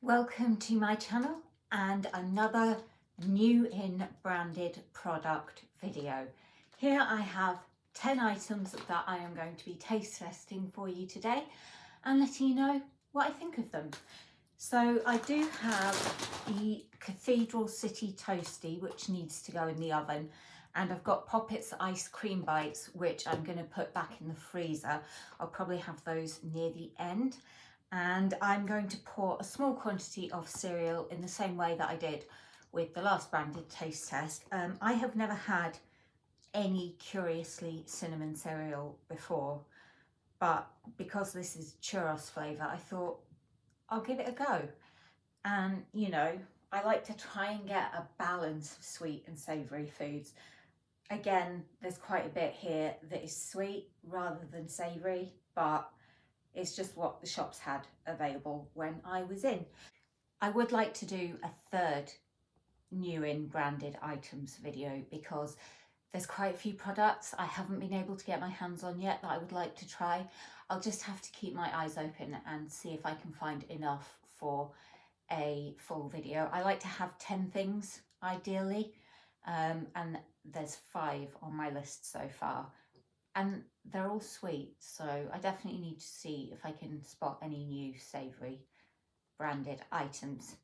Welcome to my channel and another new in branded product video. Here I have 10 items that I am going to be taste testing for you today and letting you know what I think of them. So I do have the Cathedral City Toasty, which needs to go in the oven, and I've got Poppets Ice Cream Bites, which I'm going to put back in the freezer. I'll probably have those near the end. And I'm going to pour a small quantity of cereal in the same way that I did with the last branded taste test. I have never had any Curiously cinnamon cereal before, but because this is churros flavour, I thought I'll give it a go. And you know, I like to try and get a balance of sweet and savoury foods. Again, there's quite a bit here that is sweet rather than savoury, but it's just what the shops had available when I was in. I would like to do a third new in branded items video because there's quite a few products I haven't been able to get my hands on yet that I would like to try. I'll just have to keep my eyes open and see if I can find enough for a full video. I like to have 10 things ideally, and there's 5 on my list so far. And they're all sweet, so I definitely need to see if I can spot any new savoury branded items.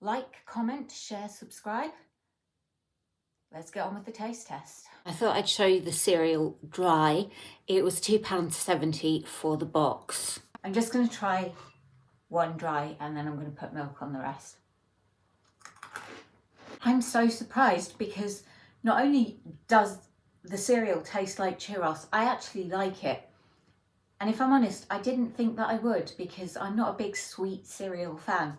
Like, comment, share, subscribe. Let's get on with the taste test. I thought I'd show you the cereal dry. It was £2.70 for the box. I'm just going to try one dry and then I'm going to put milk on the rest. I'm so surprised because not only does the cereal tastes like churros, I actually like it. And if I'm honest, I didn't think that I would because I'm not a big sweet cereal fan.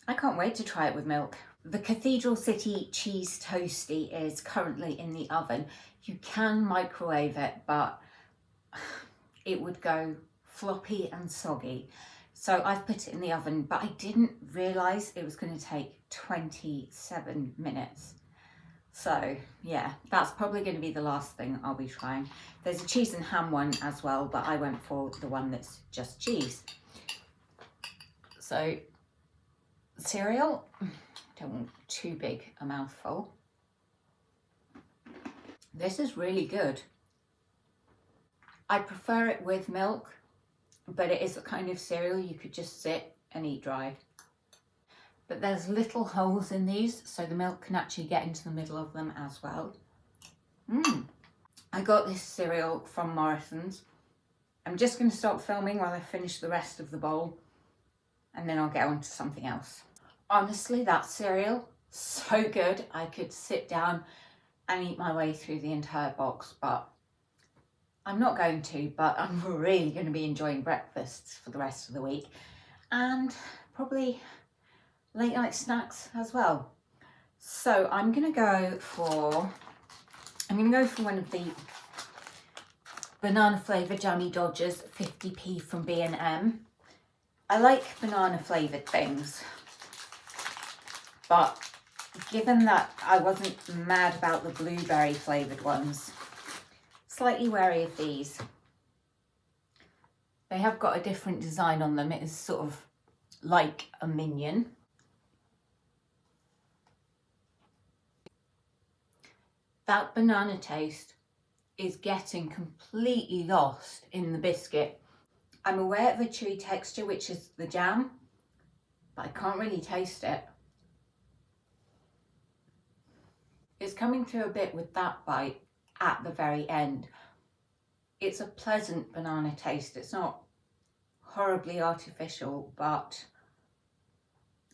I can't wait to try it with milk. The Cathedral City Cheese Toasty is currently in the oven. You can microwave it, but it would go floppy and soggy. So I've put it in the oven, but I didn't realise it was going to take 27 minutes. So yeah, that's probably going to be the last thing I'll be trying. There's a cheese and ham one as well, but I went for the one that's just cheese. So cereal, don't want too big a mouthful. This is really good. I prefer it with milk, but it is the kind of cereal you could just sit and eat dry. But there's little holes in these, so the milk can actually get into the middle of them as well. I got this cereal from Morrison's. I'm just going to stop filming while I finish the rest of the bowl, and then I'll get on to something else. Honestly, that cereal, so good. I could sit down and eat my way through the entire box, but I'm not going to, but I'm really going to be enjoying breakfasts for the rest of the week, and probably late night snacks as well. So I'm gonna go for one of the banana flavoured jammy dodgers, 50p from B&M. I like banana flavoured things, but given that I wasn't mad about the blueberry flavoured ones, slightly wary of these. They have got a different design on them. It is sort of like a minion. That banana taste is getting completely lost in the biscuit. I'm aware of a chewy texture, which is the jam, but I can't really taste it. It's coming through a bit with that bite at the very end. It's a pleasant banana taste. It's not horribly artificial, but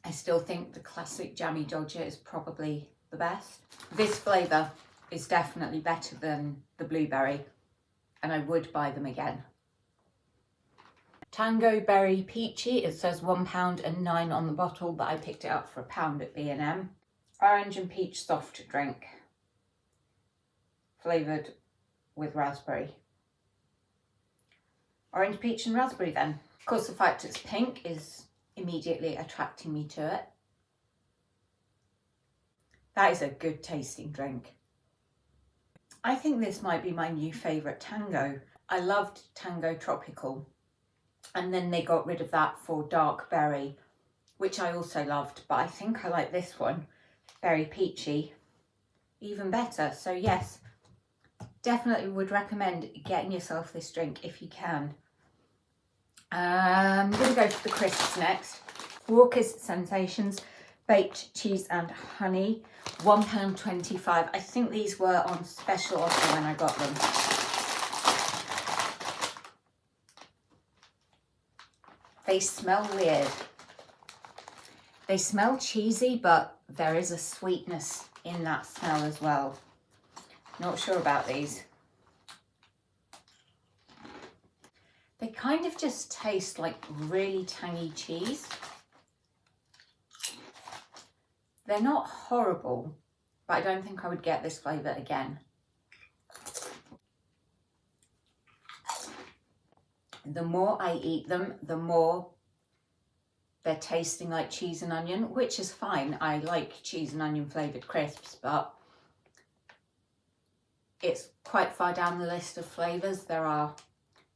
I still think the classic jammy dodger is probably the best. This flavour is definitely better than the blueberry, and I would buy them again. Tango Berry Peachy, it says £1.09 on the bottle, but I picked it up for £1 at B&M. Orange and peach soft drink, flavoured with raspberry. Orange, peach and raspberry then. Of course, the fact it's pink is immediately attracting me to it. That is a good tasting drink. I think this might be my new favourite Tango. I loved Tango Tropical, And then they got rid of that for dark berry, which I also loved, but I think I like this one, berry peachy, even better. So yes, definitely would recommend getting yourself this drink if you can. I'm going to go for the crisps next. Walker's Sensations, baked cheese and honey, £1.25. I think these were on special offer when I got them. They smell weird. They smell cheesy, but there is a sweetness in that smell as well. Not sure about these. They kind of just taste like really tangy cheese. They're not horrible, but I don't think I would get this flavour again. The more I eat them, the more they're tasting like cheese and onion, which is fine. I like cheese and onion flavoured crisps, but it's quite far down the list of flavours. There are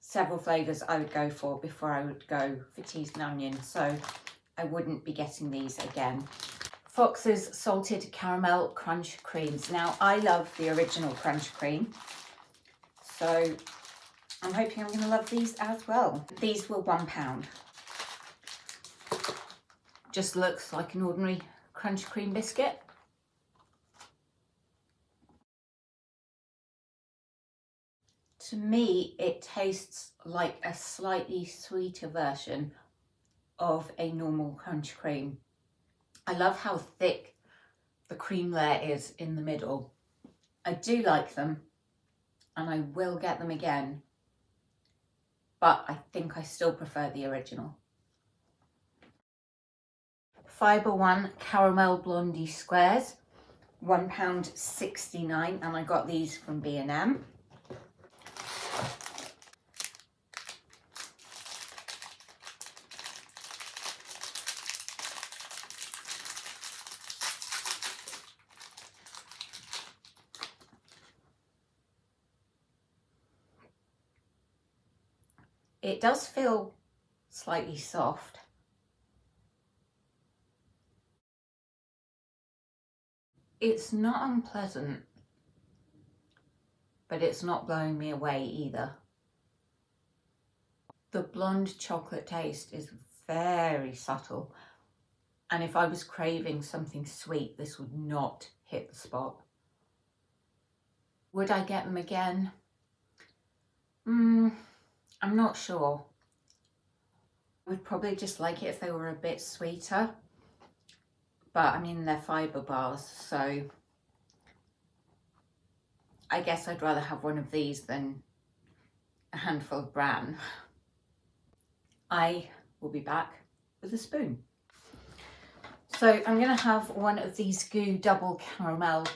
several flavours I would go for before I would go for cheese and onion, so I wouldn't be getting these again. Fox's Salted Caramel Crunch Creams. Now, I love the original Crunch Cream, so I'm hoping I'm going to love these as well. These were £1. Just looks like an ordinary Crunch Cream biscuit. To me, it tastes like a slightly sweeter version of a normal Crunch Cream. I love how thick the cream layer is in the middle. I do like them, and I will get them again, but I think I still prefer the original. Fibre One Caramel Blondie Squares, £1.69, and I got these from B&M. It does feel slightly soft. It's not unpleasant, but it's not blowing me away either. The blonde chocolate taste is very subtle, and if I was craving something sweet, this would not hit the spot. Would I get them again? I'm not sure. I would probably just like it if they were a bit sweeter, but I mean, they're fibre bars, so I guess I'd rather have one of these than a handful of bran. I will be back with a spoon. So I'm going to have one of these Goo Double Caramel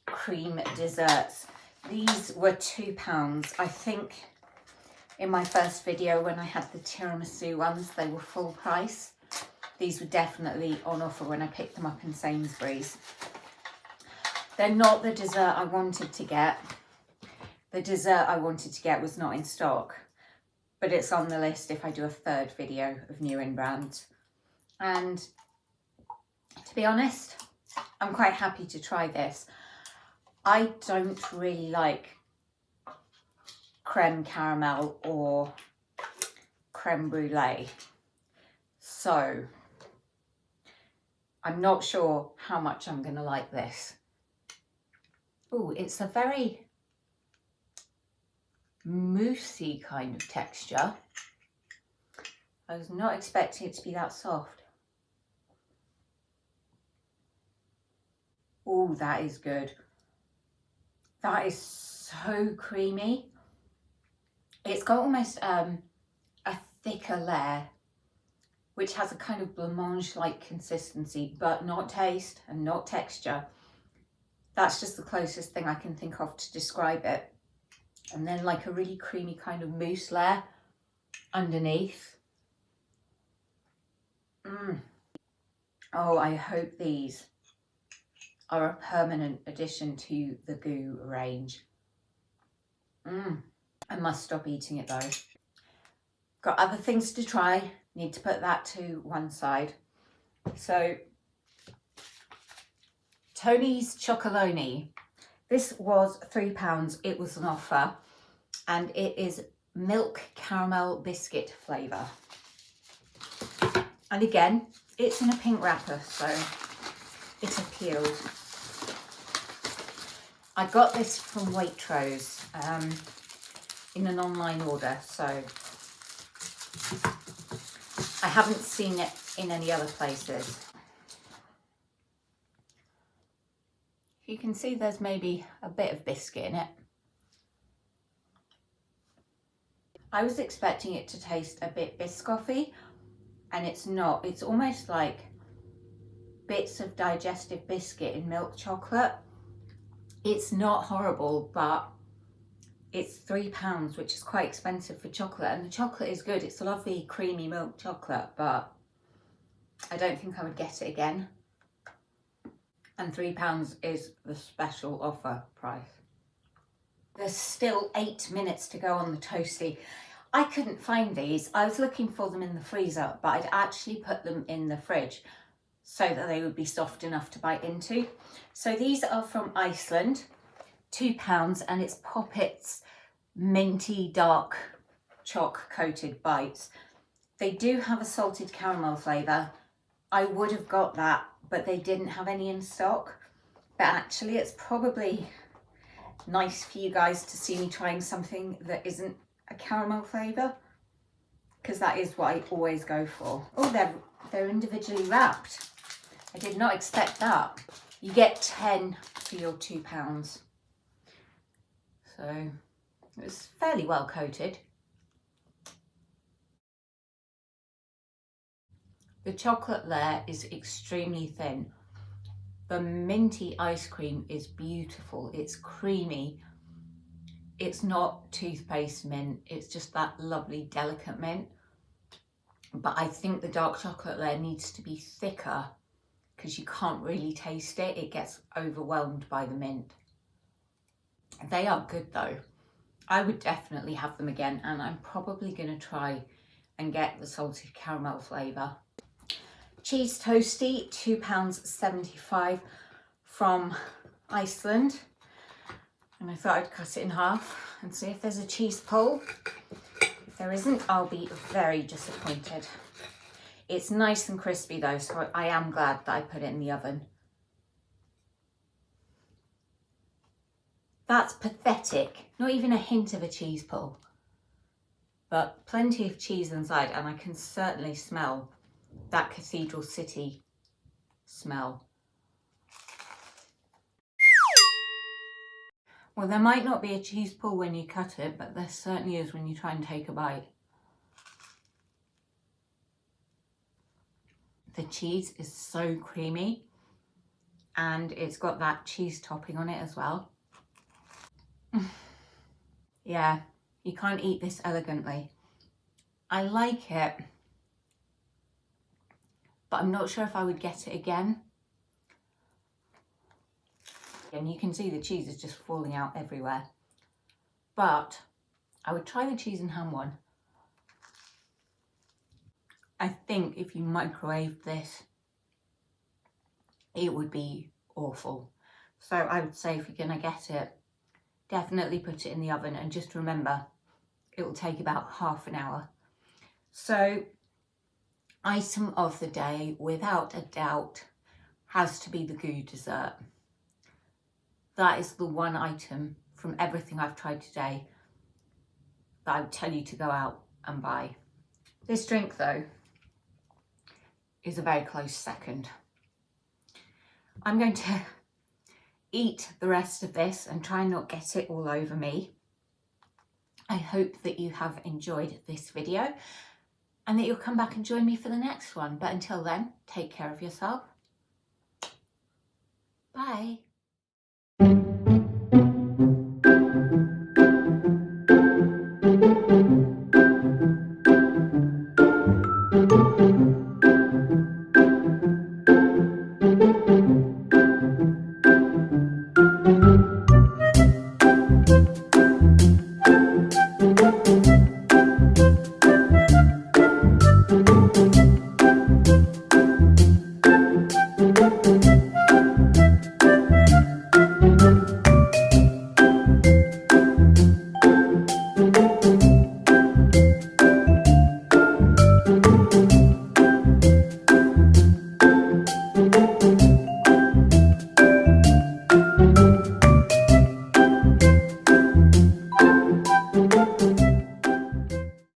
Cream desserts. These were £2. I think in my first video when I had the tiramisu ones, they were full price. These were definitely on offer when I picked them up in Sainsbury's. They're not the dessert I wanted to get. The dessert I wanted to get was not in stock, but it's on the list if I do a third video of new in brands. And to be honest, I'm quite happy to try this. I don't really like creme caramel or creme brulee, so I'm not sure how much I'm going to like this. Oh, it's a very moussey kind of texture. I was not expecting it to be that soft. Oh, that is good. That is so creamy. It's got almost a thicker layer, which has a kind of blancmange-like consistency, but not taste and not texture. That's just the closest thing I can think of to describe it. And then like a really creamy kind of mousse layer underneath. Oh, I hope these are a permanent addition to the Goo range. I must stop eating it though. got other things to try, need to put that to one side. So Tony's Chocolonely, this was £3, it was an offer, and it is milk caramel biscuit flavour. And again, it's in a pink wrapper, so it appealed. I got this from Waitrose in an online order, so I haven't seen it in any other places. You can see there's maybe a bit of biscuit in it. I was expecting it to taste a bit biscoffy, and it's not. It's almost like bits of digestive biscuit in milk chocolate. It's not horrible, but it's £3, which is quite expensive for chocolate, and the chocolate is good. It's a lovely creamy milk chocolate, but I don't think I would get it again. And £3 is the special offer price. There's still 8 minutes to go on the toasty. I couldn't find these. I was looking for them in the freezer, but I'd actually put them in the fridge so that they would be soft enough to bite into. So these are from Iceland, £2, and it's Poppets minty dark choc coated bites. They do have a salted caramel flavour. I would have got that, but they didn't have any in stock. But actually it's probably nice for you guys to see me trying something that isn't a caramel flavour, because that is what I always go for. Oh, they're individually wrapped. I did not expect that. You get 10 for your £2. So it was fairly well coated. The chocolate layer is extremely thin. The minty ice cream is beautiful. It's creamy. It's not toothpaste mint. It's just that lovely delicate mint. But I think the dark chocolate layer needs to be thicker because you can't really taste it. It gets overwhelmed by the mint. They are good though. I would definitely have them again, and I'm probably going to try and get the salted caramel flavour. Cheese toasty, £2.75 from Iceland. And I thought I'd cut it in half and see if there's a cheese pull. If there isn't, I'll be very disappointed. It's nice and crispy though, so I am glad that I put it in the oven. That's pathetic. Not even a hint of a cheese pull. But plenty of cheese inside, and I can certainly smell that Cathedral City smell. Well, there might not be a cheese pull when you cut it, but there certainly is when you try and take a bite. The cheese is so creamy, and it's got that cheese topping on it as well. Yeah, you can't eat this elegantly. I like it, but I'm not sure if I would get it again. And you can see the cheese is just falling out everywhere. But I would try the cheese and ham one. I think if you microwave this, it would be awful. So I would say if you're gonna get it, definitely put it in the oven, and just remember, it will take about half an hour. So item of the day, without a doubt, has to be the goo dessert. That is the one item from everything I've tried today that I would tell you to go out and buy. This drink though is a very close second. I'm going to eat the rest of this and try and not get it all over me. I hope that you have enjoyed this video and that you'll come back and join me for the next one. But until then, take care of yourself. Bye.